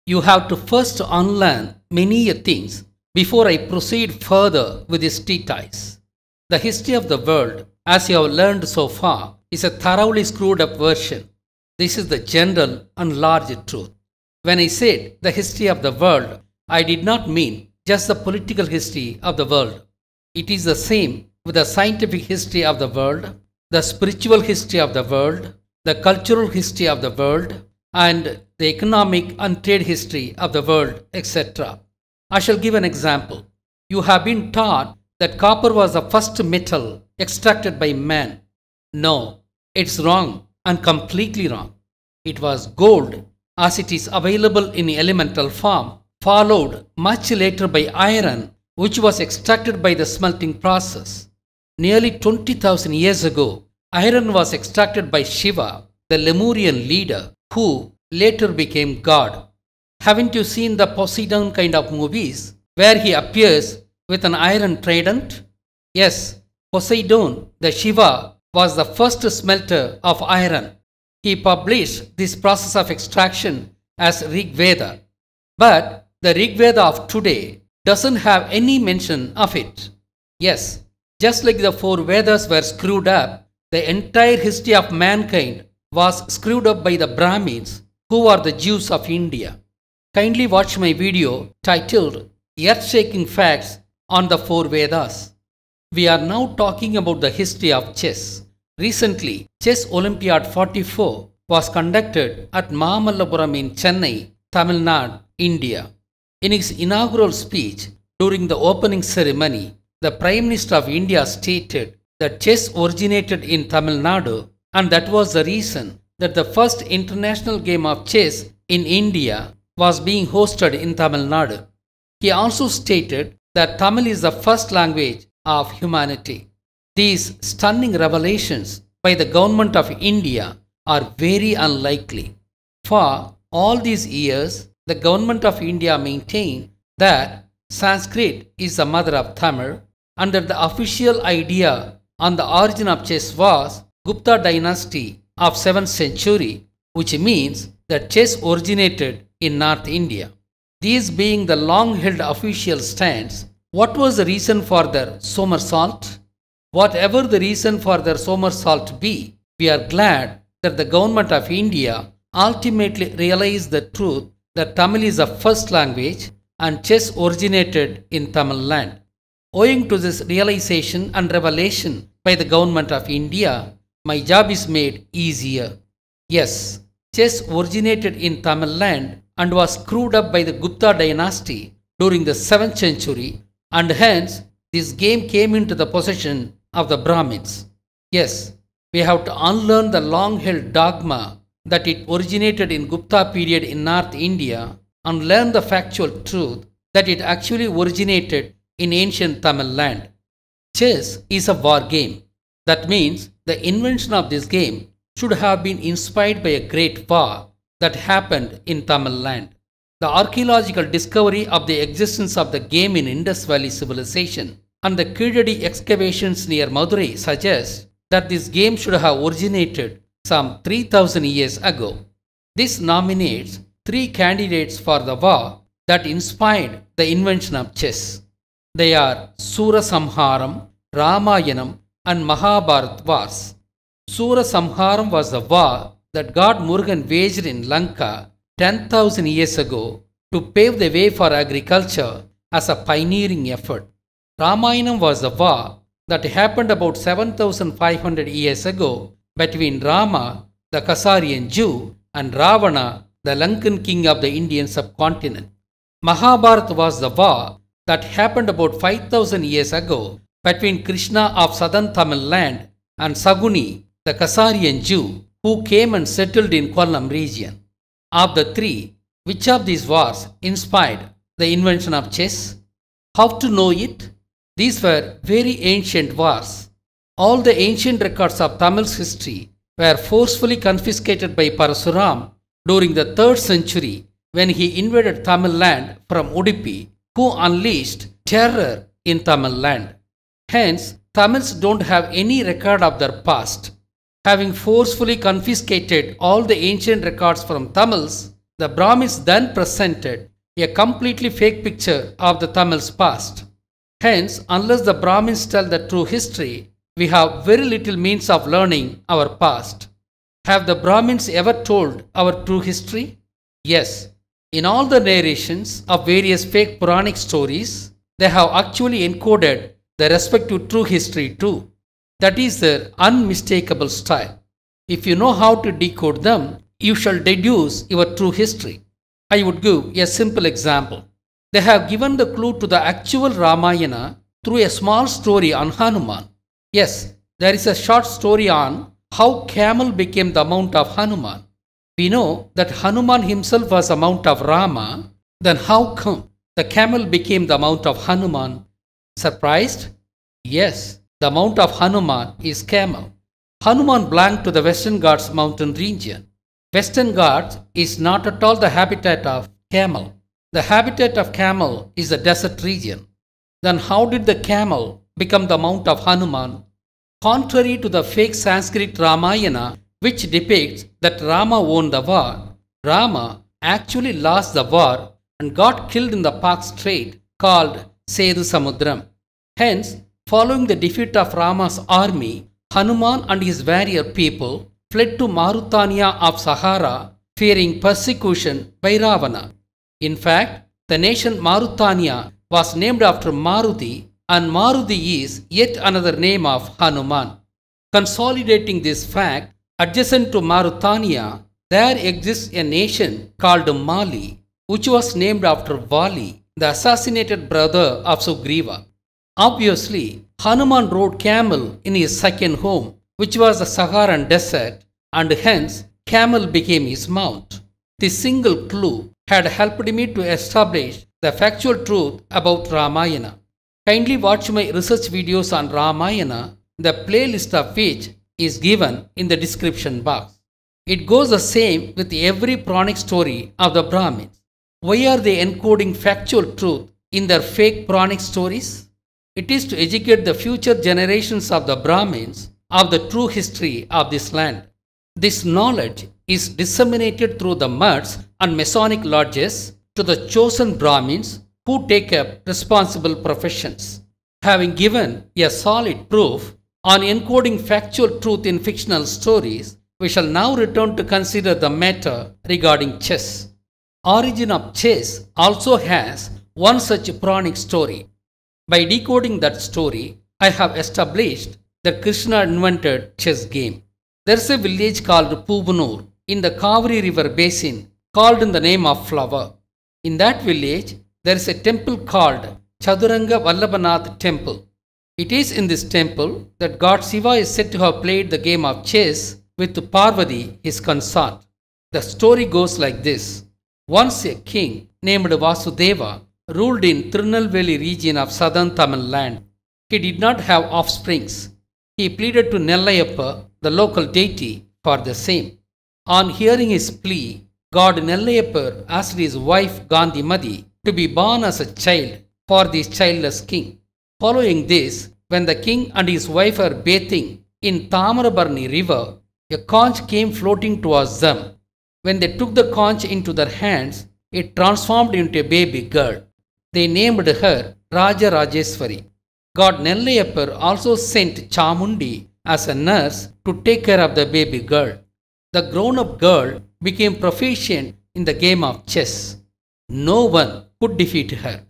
You have to first unlearn many things before I proceed further with this treatise. The history of the world, as you have learned so far, is a thoroughly screwed up version. This is the general and large truth. When I said the history of the world, I did not mean just the political history of the world. It is the same with the scientific history of the world, the spiritual history of the world, the cultural history of the world, and the economic and trade history of the world, etc. I shall give an example. You have been taught that copper was the first metal extracted by man. No, it's wrong and completely wrong. It was gold as it is available in elemental form, followed much later by iron, which was extracted by the smelting process. Nearly 20,000 years ago, iron was extracted by Shiva, the Lemurian leader, who later became God. Haven't you seen the Poseidon kind of movies, where he appears with an iron trident? Yes, Poseidon, the Shiva, was the first smelter of iron. He published this process of extraction as Rig Veda. But the Rig Veda of today doesn't have any mention of it. Yes, just like the four Vedas were screwed up, the entire history of mankind was screwed up by the Brahmins, who are the Jews of India. Kindly watch my video titled Earth-Shaking Facts on the Four Vedas. We are now talking about the history of chess. Recently, Chess Olympiad 44 was conducted at Mahamallapuram in Chennai, Tamil Nadu, India. In his inaugural speech during the opening ceremony, the Prime Minister of India stated that chess originated in Tamil Nadu, and that was the reason that the first international game of chess in India was being hosted in Tamil Nadu. He also stated that Tamil is the first language of humanity. These stunning revelations by the government of India are very unlikely. For all these years, the government of India maintained that Sanskrit is the mother of Tamil, and that the official idea on the origin of chess was Gupta dynasty of 7th century, which means that chess originated in North India. These being the long-held official stance, what was the reason for their somersault? Whatever the reason for their somersault be, we are glad that the government of India ultimately realized the truth that Tamil is the first language and chess originated in Tamil land. Owing to this realization and revelation by the government of India, my job is made easier. Yes, chess originated in Tamil land and was screwed up by the Gupta dynasty during the 7th century, and hence this game came into the possession of the Brahmins. Yes, we have to unlearn the long-held dogma that it originated in Gupta period in North India and learn the factual truth that it actually originated in ancient Tamil land. Chess is a war game. That means the invention of this game should have been inspired by a great war that happened in Tamil land. The archaeological discovery of the existence of the game in Indus Valley civilization and the Kizhadi excavations near Madurai suggest that this game should have originated some 3000 years ago. This nominates 3 candidates for the war that inspired the invention of chess. They are Sura Samharam, Ramayanam, and Mahabarath wars. Sura Samharam was the war that God Murugan waged in Lanka 10,000 years ago to pave the way for agriculture as a pioneering effort. Ramayanam was the war that happened about 7,500 years ago between Rama, the Khazarian Jew, and Ravana, the Lankan king of the Indian subcontinent. Mahabharata was the war that happened about 5,000 years ago between Krishna of southern Tamil land and Saguni, the Khazarian Jew, who came and settled in Kollam region. Of the 3, which of these wars inspired the invention of chess? How to know it? These were very ancient wars. All the ancient records of Tamil's history were forcefully confiscated by Parasuram during the 3rd century when he invaded Tamil land from Udupi, who unleashed terror in Tamil land. Hence, Tamils don't have any record of their past. Having forcefully confiscated all the ancient records from Tamils, The Brahmins then presented a completely fake picture of the Tamils' past. Hence, unless the Brahmins tell the true history, we have very little means of learning our past. Have the Brahmins ever told our true history? Yes. In all the narrations of various fake Puranic stories, they have actually encoded the respective true history too. That is their unmistakable style. If you know how to decode them, you shall deduce your true history. I would give a simple example. They have given the clue to the actual Ramayana through a small story on Hanuman. Yes, there is a short story on how camel became the mount of Hanuman. We know that Hanuman himself was a mount of Rama. Then how come the camel became the mount of Hanuman? Surprised? Yes, the mount of Hanuman is camel. Hanuman belonged to the Western Ghats mountain region. Western Ghats is not at all the habitat of camel. The habitat of camel is the desert region. Then how did the camel become the mount of Hanuman? Contrary to the fake Sanskrit Ramayana, which depicts that Rama won the war, Rama actually lost the war and got killed in the Pak Strait called Sethu Samudram. Hence, following the defeat of Rama's army, Hanuman and his warrior people fled to Mauritania of Sahara, fearing persecution by Ravana. In fact, the nation Mauritania was named after Maruti, and Maruti is yet another name of Hanuman. Consolidating this fact, adjacent to Mauritania, there exists a nation called Mali, which was named after Vali, the assassinated brother of Sugriva. Obviously, Hanuman rode camel in his second home, which was the Saharan desert, and hence camel became his mount. This single clue had helped me to establish the factual truth about Ramayana. Kindly watch my research videos on Ramayana, the playlist of which is given in the description box. It goes the same with every Puranic story of the Brahmins. Why are they encoding factual truth in their fake Puranic stories? It is to educate the future generations of the Brahmins of the true history of this land. This knowledge is disseminated through the mutts and Masonic lodges to the chosen Brahmins who take up responsible professions. Having given a solid proof on encoding factual truth in fictional stories, we shall now return to consider the matter regarding chess. Origin of chess also has one such Puranic story. By decoding that story, I have established that Krishna invented chess game. There is a village called Puvanur in the Kaveri river basin called in the name of flower. In that village, there is a temple called Chaduranga Vallabhanath temple. It is in this temple that God Shiva is said to have played the game of chess with Parvati, his consort. The story goes like this. Once a king named Vasudeva ruled in Tirunelveli region of southern Tamil land. He did not have offsprings. He pleaded to Nellayappa, the local deity, for the same. On hearing his plea, God Nellayappa asked his wife Gandhimati to be born as a child for this childless king. Following this, when the king and his wife are bathing in Tamarabarni river, a conch came floating towards them. When they took the conch into their hands, it transformed into a baby girl. They named her Raja Rajeswari. God Nellayappa also sent Chamundi as a nurse to take care of the baby girl. The grown-up girl became proficient in the game of chess. No one could defeat her.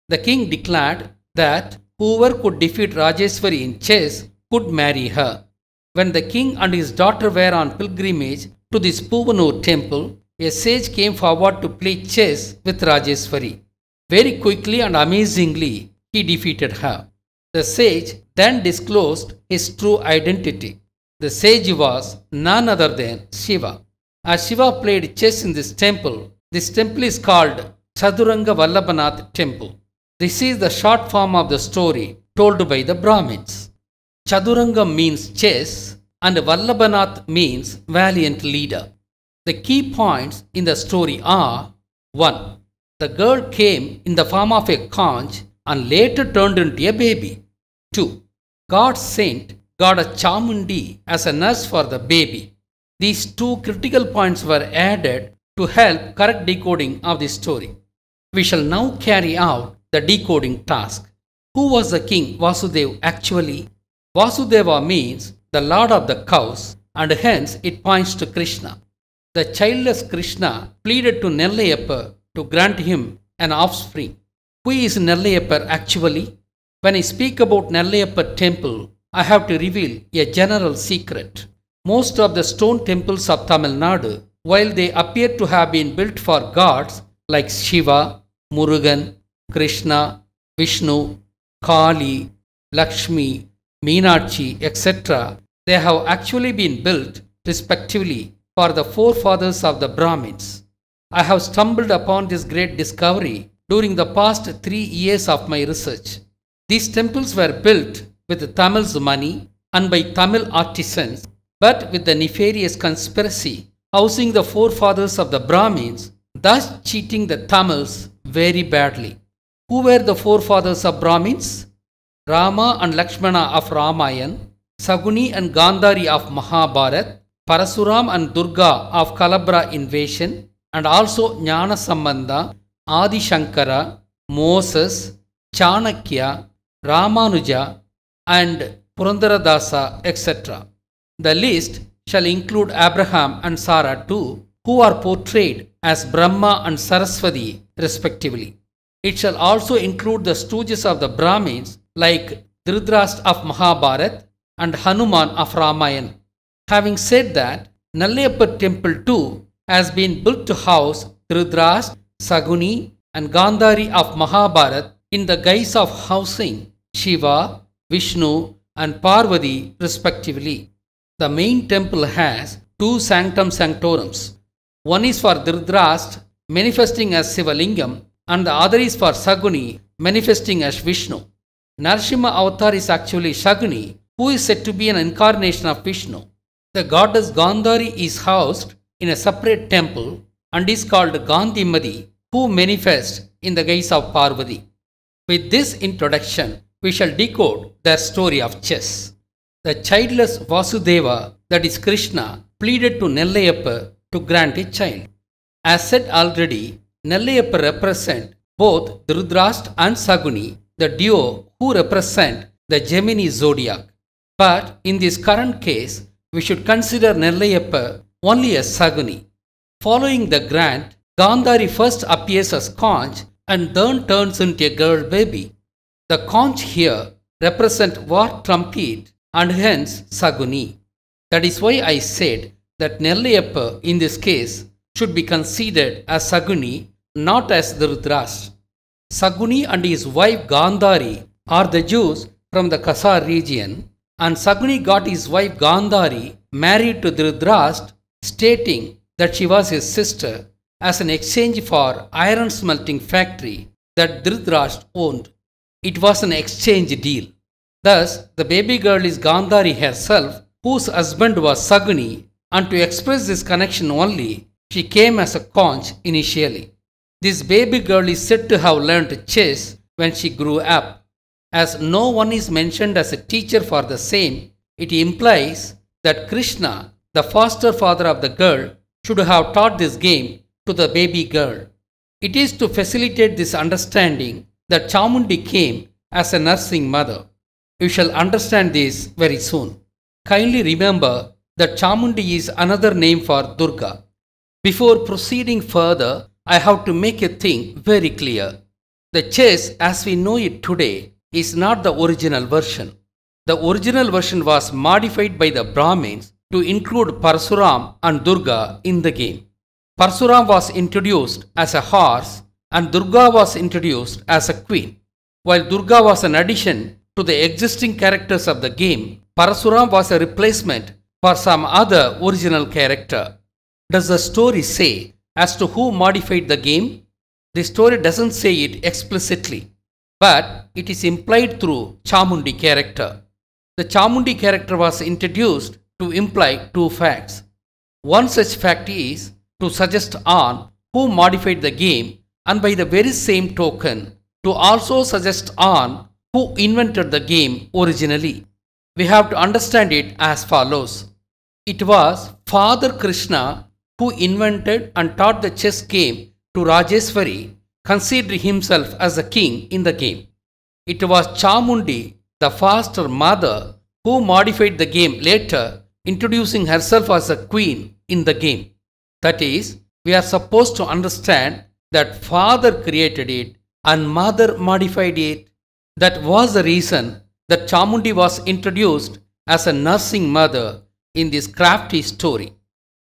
The king declared that whoever could defeat Rajeswari in chess could marry her. When the king and his daughter were on pilgrimage to this Puvanur temple, a sage came forward to play chess with Rajeswari. Very quickly and amazingly, he defeated her. The sage then disclosed his true identity. The sage was none other than Shiva. As Shiva played chess in this temple is called Chaduranga Vallabhanath temple. This is the short form of the story told by the Brahmins. Chaduranga means chess and Vallabhanath means valiant leader. The key points in the story are 1. The girl came in the form of a conch and later turned into a baby. 2. God sent goddess Chamundi as a nurse for the baby. These two critical points were added to help correct decoding of this story. We shall now carry out the decoding task. Who was the king Vasudeva actually? Vasudeva means the lord of the cows, and hence it points to Krishna. The childless Krishna pleaded to Nellayappa to grant him an offspring. Who is Nellayappa actually? When I speak about Nellayappa temple, I have to reveal a general secret. Most of the stone temples of Tamil Nadu, while they appear to have been built for gods like Shiva, Murugan, Krishna, Vishnu, Kali, Lakshmi, Meenakshi, etc., they have actually been built respectively for the forefathers of the Brahmins. I have stumbled upon this great discovery during the past 3 years of my research. These temples were built with Tamil's money and by Tamil artisans, but with the nefarious conspiracy housing the forefathers of the Brahmins, thus cheating the Tamils very badly. Who were the forefathers of Brahmins? Rama and Lakshmana of Ramayana, Saguni and Gandhari of Mahabarath, Parasuram and Durga of Kalabra invasion, and also Jnana Sambandha, Adi Shankara, Moses, Chanakya, Ramanuja, and Purandaradasa, etc. The list shall include Abraham and Sarah too, who are portrayed as Brahma and Saraswati respectively. It shall also include the stooges of the Brahmins like Dhritarashtra of Mahabharata and Hanuman of Ramayana. Having said that, Nellayappa temple too has been built to house Dhritarashtra, Saguni and Gandhari of Mahabharata in the guise of housing Shiva, Vishnu and Parvati respectively. The main temple has two sanctum sanctorums. One is for Dhritarashtra manifesting as Sivalingam and the other is for Saguni manifesting as Vishnu. Narasimha Avatar is actually Saguni, who is said to be an incarnation of Vishnu. The goddess Gandhari is housed in a separate temple and is called Gandhimati, who manifests in the guise of Parvati. With this introduction, we shall decode their story of chess. The childless Vasudeva, that is Krishna, pleaded to Nellayappa to grant a child. As said already, Nellayappa represent both Dhritarashtra and Saguni, the duo who represent the Gemini zodiac. But in this current case, we should consider Nellayappa only as Saguni. Following the grant, Gandhari first appears as conch and then turns into a girl baby. The conch here represent war trumpet and hence Saguni. That is why I said that Nellayappa in this case should be considered as Saguni, not as Dhritarashtra. Saguni and his wife Gandhari are the Jews from the Kasar region, and Saguni got his wife Gandhari married to Dhritarashtra, stating that she was his sister as an exchange for iron smelting factory that Dhritarashtra owned. It was an exchange deal. Thus, the baby girl is Gandhari herself, whose husband was Saguni, and to express this connection only, she came as a conch initially. This baby girl is said to have learnt chess when she grew up. As no one is mentioned as a teacher for the same, it implies that Krishna, the foster father of the girl, should have taught this game to the baby girl. It is to facilitate this understanding that Chamundi came as a nursing mother. You shall understand this very soon. Kindly remember that Chamundi is another name for Durga. Before proceeding further, I have to make a thing very clear. The chess as we know it today is not the original version. The original version was modified by the Brahmins to include Parasuram and Durga in the game. Parasuram was introduced as a horse and Durga was introduced as a queen. While Durga was an addition to the existing characters of the game, Parasuram was a replacement for some other original character. Does the story say as to who modified the game? The story doesn't say it explicitly, but it is implied through Chamundi character. The Chamundi character was introduced to imply two facts. One such fact is to suggest on who modified the game, and by the very same token to also suggest on who invented the game originally. We have to understand it as follows. It was Father Krishna who invented and taught the chess game to Rajeswari, considered himself as a king in the game. It was Chamundi, the foster mother, who modified the game later, introducing herself as a queen in the game. That is, we are supposed to understand that father created it and mother modified it. That was the reason that Chamundi was introduced as a nursing mother in this crafty story.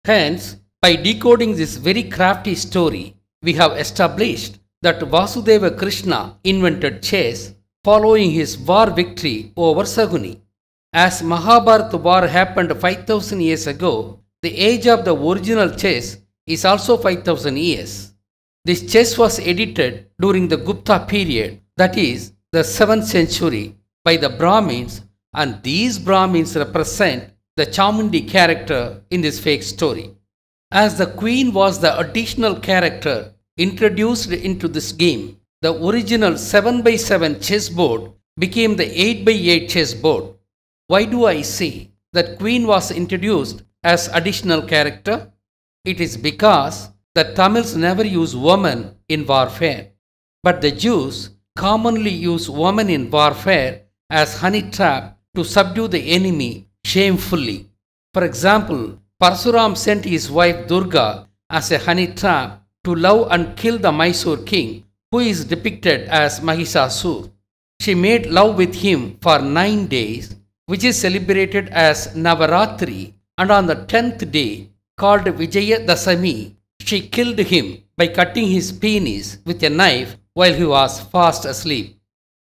Hence, by decoding this very crafty story, we have established that Vasudeva Krishna invented chess following his war victory over Saguni. As Mahabarath war happened 5000 years ago, the age of the original chess is also 5000 years. This chess was edited during the Gupta period, that is, the 7th century, by the Brahmins, and these Brahmins represent the Chamundi character in this fake story. As the queen was the additional character introduced into this game, the original 7x7 chessboard became the 8x8 chessboard. Why do I say that queen was introduced as additional character? It is because the Tamils never use woman in warfare, but the Jews commonly use woman in warfare as honey trap to subdue the enemy shamefully. For example, Parsuram sent his wife Durga as a honey trap to love and kill the Mysore king, who is depicted as Mahisasur. She made love with him for 9 days, which is celebrated as Navaratri, and on the 10th day, called Vijaya Dasami, she killed him by cutting his penis with a knife while he was fast asleep.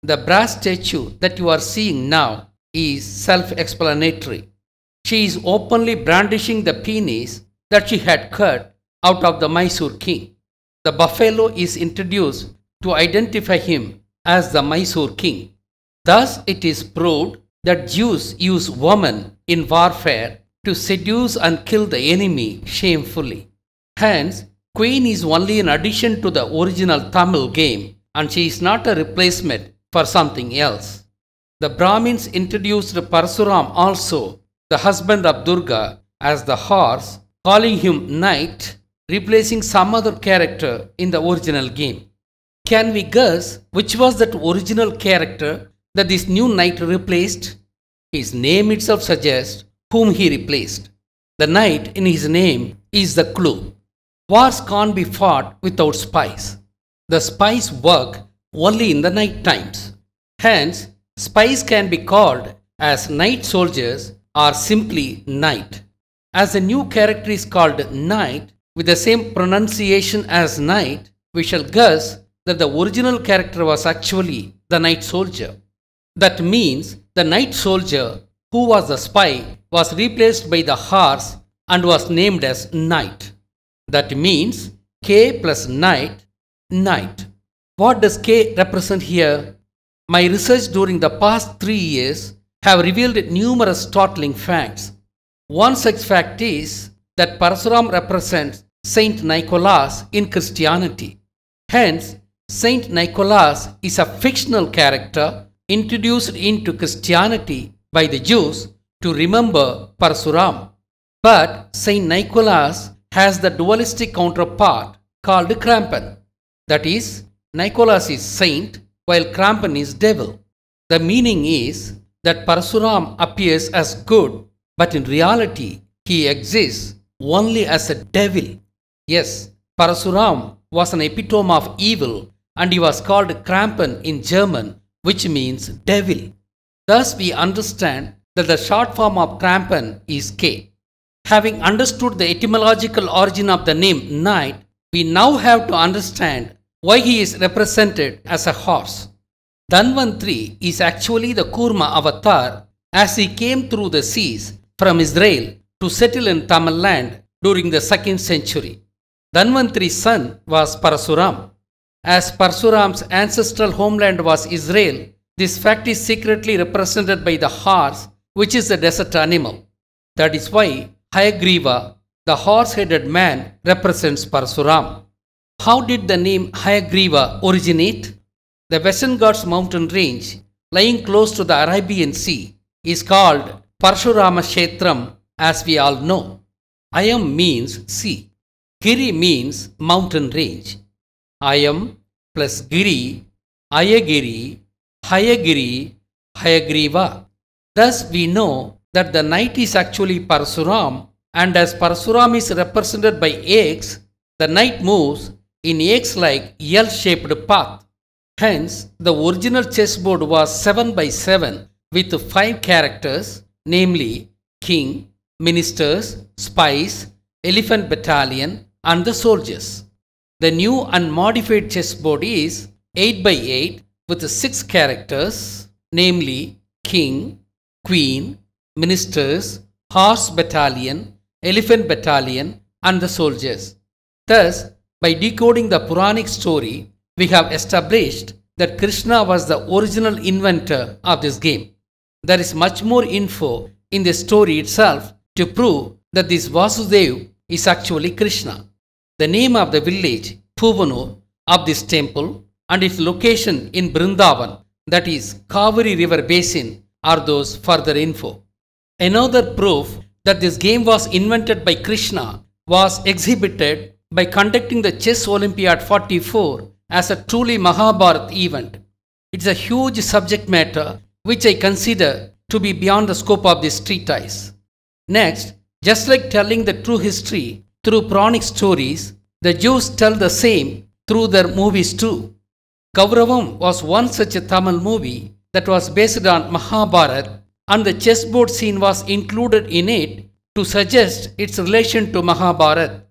The brass statue that you are seeing now is self-explanatory. She is openly brandishing the penis that she had cut out of the Mysore king. The buffalo is introduced to identify him as the Mysore king. Thus, it is proved that Jews use women in warfare to seduce and kill the enemy shamefully. Hence, queen is only an addition to the original Tamil game, and she is not a replacement for something else. The Brahmins introduced Parsuram also, the husband of Durga, as the horse, calling him knight, replacing some other character in the original game. Can we guess which was that original character that this new knight replaced? His name itself suggests whom he replaced. The knight in his name is the clue. Wars can't be fought without spies. The spies work only in the night times. Hence, spies can be called as night soldiers or simply knight. As the new character is called knight with the same pronunciation as knight, we shall guess that the original character was actually the night soldier. That means the night soldier, who was the spy, was replaced by the horse and was named as knight. That means K plus knight, knight. What does K represent here? My research during the past 3 years have revealed numerous startling facts. One such fact is that Parsuram represents Saint Nicholas in Christianity. Hence, Saint Nicholas is a fictional character introduced into Christianity by the Jews to remember Parsuram. But Saint Nicholas has the dualistic counterpart called Krampan. That is, Nicholas is saint while Krampan is devil. The meaning is that Parsuram appears as good, but in reality he exists only as a devil. Yes, Parsuram was an epitome of evil, and he was called Krampan in German, which means devil. Thus we understand that the short form of Krampan is K. Having understood the etymological origin of the name knight, we now have to understand why he is represented as a horse. Dhanvantri is actually the Kurma avatar as he came through the seas from Israel to settle in Tamil land during the 2nd century. Dhanvantri's son was Parasuram. As Parsuram's ancestral homeland was Israel, this fact is secretly represented by the horse, which is a desert animal. That is why Hayagriva, the horse-headed man, represents Parsuram. How did the name Hayagriva originate? The Western Ghats mountain range, lying close to the Arabian Sea, is called Parshurama Kshetram, as we all know. Ayam means sea. Giri means mountain range. Ayam plus Giri, Ayagiri, Hayagiri, Hayagriva. Thus we know that the night is actually Parasuram, and as Parasuram is represented by eggs, the night moves in eggs-like L-shaped path. Hence, the original chessboard was 7 by 7 with 5 characters, namely king, ministers, spies, elephant battalion, and the soldiers. The new and modified chessboard is 8 by 8 with 6 characters, namely king, queen, ministers, horse battalion, elephant battalion, and the soldiers. Thus, by decoding the Puranic story, we have established that Krishna was the original inventor of this game. There is much more info in the story itself to prove that this Vasudev is actually Krishna. The name of the village, Puvanur, of this temple and its location in Brindavan, that is Kaveri River Basin, are those further info. Another proof that this game was invented by Krishna was exhibited by conducting the Chess Olympiad 44 as a truly Mahabarath event. It's a huge subject matter which I consider to be beyond the scope of this treatise. Next, just like telling the true history through Puranic stories, the Jews tell the same through their movies too. Gauravam was one such a Tamil movie that was based on Mahabarath, and the chessboard scene was included in it to suggest its relation to Mahabarath.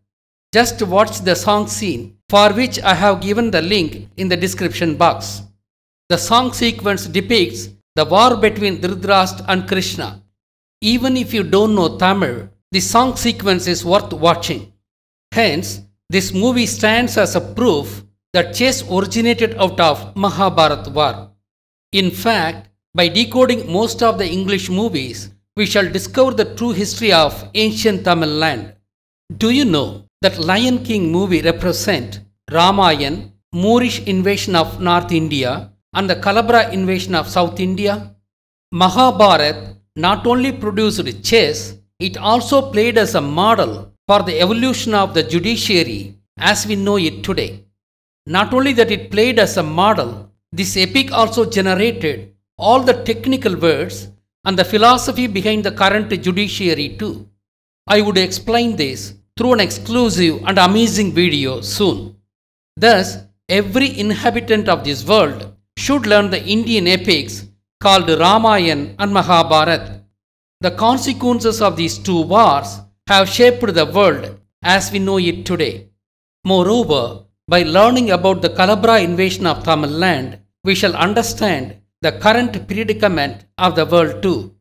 Just watch the song scene, for which I have given the link in the description box. The song sequence depicts the war between Dhritarashtra and Krishna. Even if you don't know Tamil, the song sequence is worth watching. Hence, this movie stands as a proof that chess originated out of Mahabharata war. In fact, by decoding most of the English movies, we shall discover the true history of ancient Tamil land. Do you know that Lion King movie represents Ramayan, Moorish invasion of North India, and the Kalabra invasion of South India? Mahabharata not only produced chess, it also played as a model for the evolution of the judiciary as we know it today. Not only that it played as a model, this epic also generated all the technical words and the philosophy behind the current judiciary too. I would explain this through an exclusive and amazing video soon. Thus, every inhabitant of this world should learn the Indian epics called Ramayana and Mahabharata. The consequences of these two wars have shaped the world as we know it today. Moreover, by learning about the Kalabra invasion of Tamil land, we shall understand the current predicament of the world too.